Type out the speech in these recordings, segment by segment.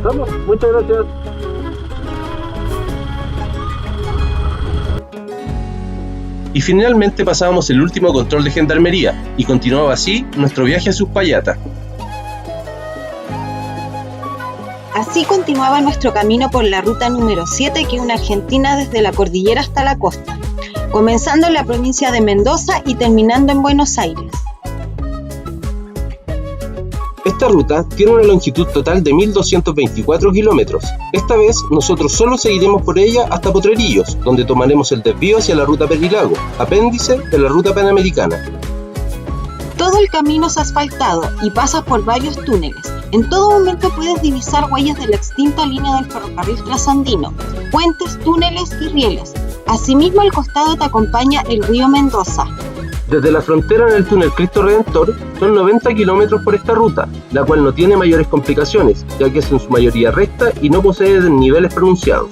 Vamos, muchas gracias. Y finalmente pasábamos el último control de gendarmería y continuaba así nuestro viaje a Uspallata. Así continuaba nuestro camino por la ruta número 7 que une Argentina desde la cordillera hasta la costa, comenzando en la provincia de Mendoza y terminando en Buenos Aires. Esta ruta tiene una longitud total de 1.224 kilómetros. Esta vez nosotros solo seguiremos por ella hasta Potrerillos, donde tomaremos el desvío hacia la ruta Perilago, apéndice de la ruta Panamericana. Todo el camino es asfaltado y pasas por varios túneles. En todo momento puedes divisar huellas de la extinta línea del ferrocarril trasandino, puentes, túneles y rieles. Asimismo, al costado te acompaña el río Mendoza. Desde la frontera en el túnel Cristo Redentor son 90 kilómetros por esta ruta, la cual no tiene mayores complicaciones, ya que es en su mayoría recta y no posee desniveles pronunciados.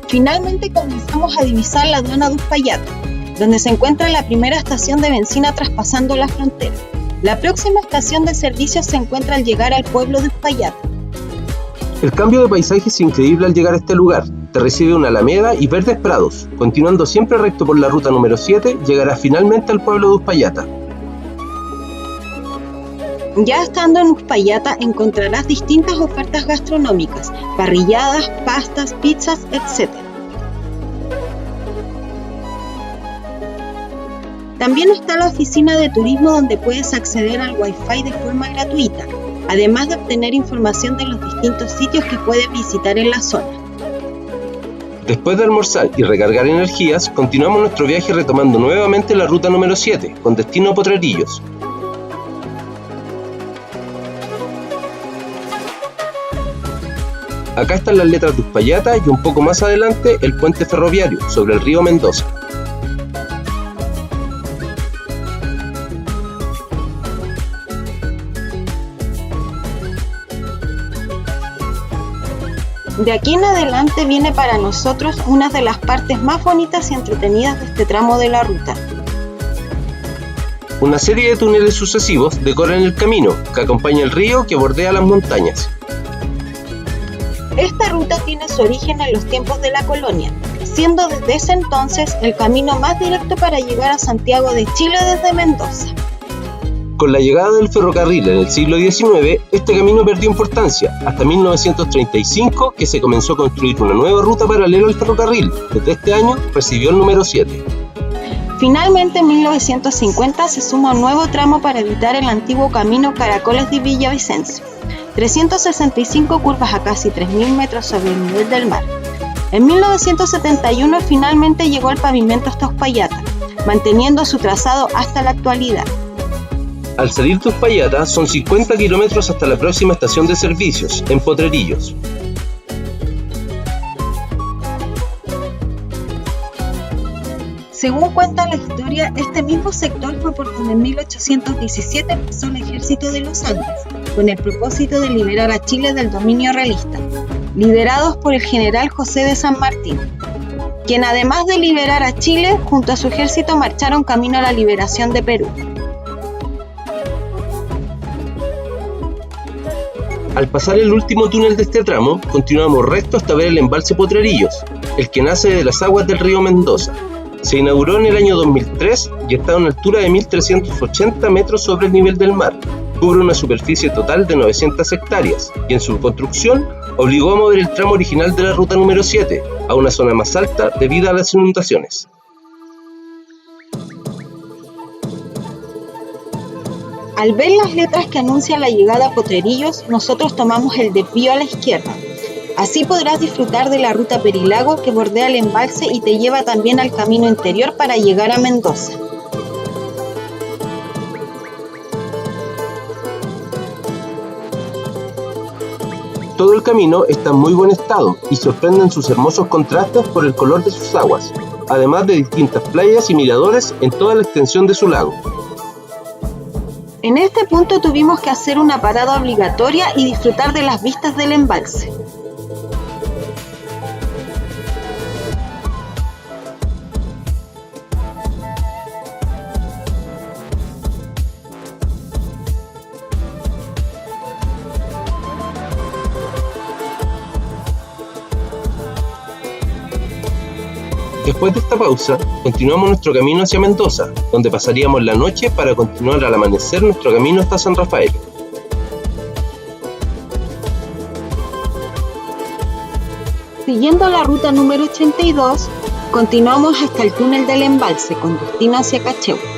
Finalmente comenzamos a divisar la aduana de Uspallata, donde se encuentra la primera estación de benzina traspasando la frontera. La próxima estación de servicio se encuentra al llegar al pueblo de Uspallata. El cambio de paisaje es increíble al llegar a este lugar. Te recibe una alameda y verdes prados. Continuando siempre recto por la ruta número 7, llegarás finalmente al pueblo de Uspallata. Ya estando en Uspallata encontrarás distintas ofertas gastronómicas, parrilladas, pastas, pizzas, etc. También está la oficina de turismo donde puedes acceder al Wi-Fi de forma gratuita, además de obtener información de los distintos sitios que puedes visitar en la zona. Después de almorzar y recargar energías, continuamos nuestro viaje retomando nuevamente la ruta número 7, con destino a Potrerillos. Acá están las letras de Uspallata y un poco más adelante el puente ferroviario sobre el río Mendoza. De aquí en adelante viene para nosotros una de las partes más bonitas y entretenidas de este tramo de la ruta. Una serie de túneles sucesivos decoran el camino, que acompaña el río que bordea las montañas. Esta ruta tiene su origen en los tiempos de la colonia, siendo desde ese entonces el camino más directo para llegar a Santiago de Chile desde Mendoza. Con la llegada del ferrocarril en el siglo XIX, este camino perdió importancia, hasta 1935 que se comenzó a construir una nueva ruta paralela al ferrocarril. Desde este año recibió el número 7. Finalmente en 1950 se suma un nuevo tramo para evitar el antiguo camino Caracoles de Villavicencio, 365 curvas a casi 3.000 metros sobre el nivel del mar. En 1971 finalmente llegó el pavimento hasta Uspallata, manteniendo su trazado hasta la actualidad. Al salir de Uspallata son 50 kilómetros hasta la próxima estación de servicios, en Potrerillos. Según cuenta la historia, este mismo sector fue por donde en 1817 empezó el ejército de los Andes, con el propósito de liberar a Chile del dominio realista, liderados por el general José de San Martín, quien además de liberar a Chile, junto a su ejército marcharon camino a la liberación de Perú. Al pasar el último túnel de este tramo, continuamos recto hasta ver el embalse Potrerillos, el que nace de las aguas del río Mendoza. Se inauguró en el año 2003 y está a una altura de 1.380 metros sobre el nivel del mar. Cubre una superficie total de 900 hectáreas y en su construcción obligó a mover el tramo original de la ruta número 7 a una zona más alta debido a las inundaciones. Al ver las letras que anuncian la llegada a Potrerillos, nosotros tomamos el desvío a la izquierda. Así podrás disfrutar de la ruta Perilago que bordea el embalse y te lleva también al camino interior para llegar a Mendoza. Todo el camino está en muy buen estado y sorprenden sus hermosos contrastes por el color de sus aguas, además de distintas playas y miradores en toda la extensión de su lago. En este punto tuvimos que hacer una parada obligatoria y disfrutar de las vistas del embalse. Después de esta pausa, continuamos nuestro camino hacia Mendoza, donde pasaríamos la noche para continuar al amanecer nuestro camino hasta San Rafael. Siguiendo la ruta número 82, continuamos hasta el túnel del embalse con destino hacia Cachehue.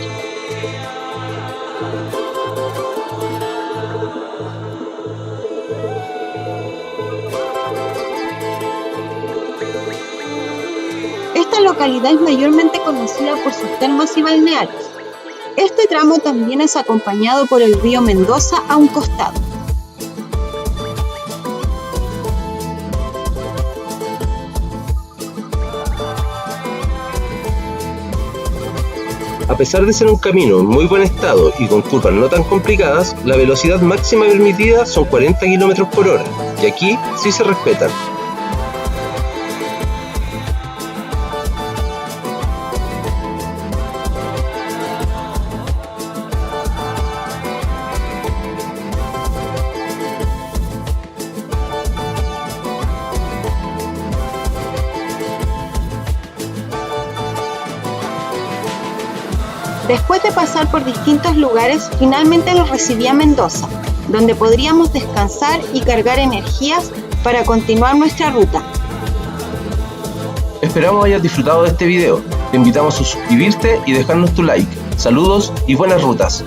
Esta localidad es mayormente conocida por sus termas y balnearios. Este tramo también es acompañado por el río Mendoza a un costado. A pesar de ser un camino en muy buen estado y con curvas no tan complicadas, la velocidad máxima permitida son 40 km por hora, y aquí sí se respetan. Después de pasar por distintos lugares, finalmente nos recibía Mendoza, donde podríamos descansar y cargar energías para continuar nuestra ruta. Esperamos hayas disfrutado de este video. Te invitamos a suscribirte y dejarnos tu like. Saludos y buenas rutas.